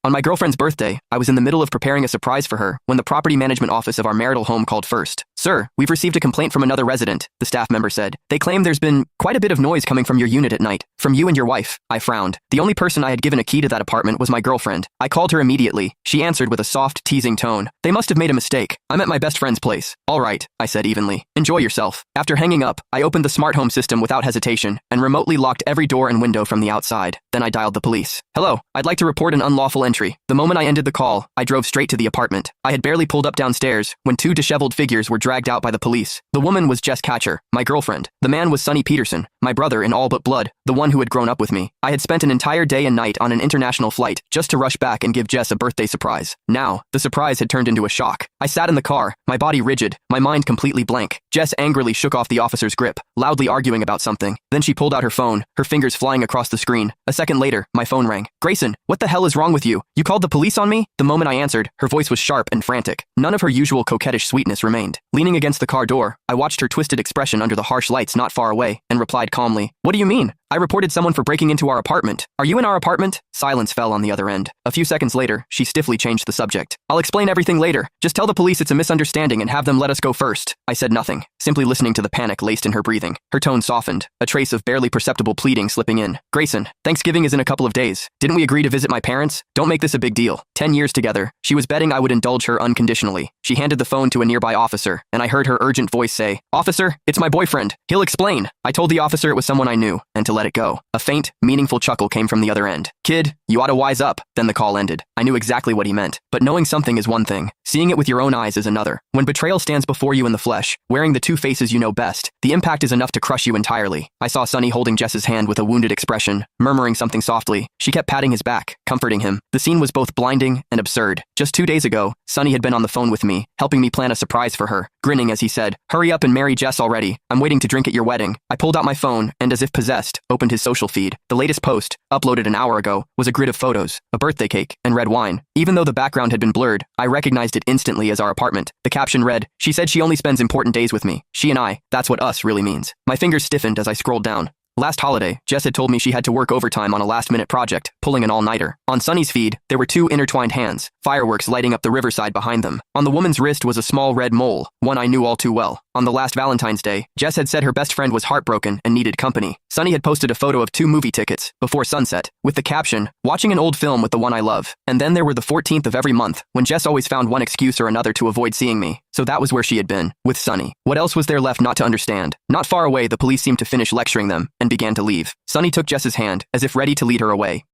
On my girlfriend's birthday, I was in the middle of preparing a surprise for her when the property management office of our marital home called first. Sir, we've received a complaint from another resident, the staff member said. They claim there's been quite a bit of noise coming from your unit at night. From you and your wife. I frowned. The only person I had given a key to that apartment was my girlfriend. I called her immediately. She answered with a soft, teasing tone. They must have made a mistake. I'm at my best friend's place. All right, I said evenly. Enjoy yourself. After hanging up, I opened the smart home system without hesitation and remotely locked every door and window from the outside. Then I dialed the police. Hello, I'd like to report an unlawful entry. The moment I ended the call, I drove straight to the apartment. I had barely pulled up downstairs when two disheveled figures were dragged out by the police. The woman was Jess Catcher, my girlfriend. The man was Sonny Peterson, my brother in all but blood, the one who had grown up with me. I had spent an entire day and night on an international flight just to rush back and give Jess a birthday surprise. Now, the surprise had turned into a shock. I sat in the car, my body rigid, my mind completely blank. Jess angrily shook off the officer's grip, loudly arguing about something. Then she pulled out her phone, her fingers flying across the screen. A second later, my phone rang. Grayson, what the hell is wrong with you? You called the police on me? The moment I answered, her voice was sharp and frantic. None of her usual coquettish sweetness remained. Leaning against the car door, I watched her twisted expression under the harsh lights not far away and replied calmly, What do you mean? I reported someone for breaking into our apartment. Are you in our apartment? Silence fell on the other end. A few seconds later, she stiffly changed the subject. I'll explain everything later. Just tell the police it's a misunderstanding and have them let us go first. I said nothing, simply listening to the panic laced in her breathing. Her tone softened, a trace of barely perceptible pleading slipping in. Grayson, Thanksgiving is in a couple of days. Didn't we agree to visit my parents? Don't make this a big deal. 10 years together. She was betting I would indulge her unconditionally. She handed the phone to a nearby officer, and I heard her urgent voice say, Officer, it's my boyfriend. He'll explain. I told the officer it was someone I knew, and to let it go. A faint, meaningful chuckle came from the other end. Kid, you ought to wise up. Then the call ended. I knew exactly what he meant. But knowing something is one thing. Seeing it with your own eyes is another. When betrayal stands before you in the flesh, wearing the two faces you know best, the impact is enough to crush you entirely. I saw Sonny holding Jess's hand with a wounded expression, murmuring something softly. She kept patting his back, comforting him. The scene was both blinding and absurd. Just 2 days ago, Sonny had been on the phone with me, helping me plan a surprise for her, grinning as he said, Hurry up and marry Jess already. I'm waiting to drink at your wedding. I pulled out my phone and, as if possessed, opened his social feed. The latest post, uploaded an hour ago, was a grid of photos, a birthday cake, and red wine. Even though the background had been blurred, I recognized it instantly as our apartment. The caption read, She said she only spends important days with me. She and I, that's what us really means. My fingers stiffened as I scrolled down. Last holiday, Jess had told me she had to work overtime on a last-minute project, pulling an all-nighter. On Sonny's feed, there were two intertwined hands, fireworks lighting up the riverside behind them. On the woman's wrist was a small red mole, one I knew all too well. On the last Valentine's Day, Jess had said her best friend was heartbroken and needed company. Sonny had posted a photo of 2 movie tickets, before sunset, with the caption, Watching an old film with the one I love. And then there were the 14th of every month, when Jess always found one excuse or another to avoid seeing me. So that was where she had been, with Sonny. What else was there left not to understand? Not far away, the police seemed to finish lecturing them, and began to leave. Sonny took Jess's hand, as if ready to lead her away.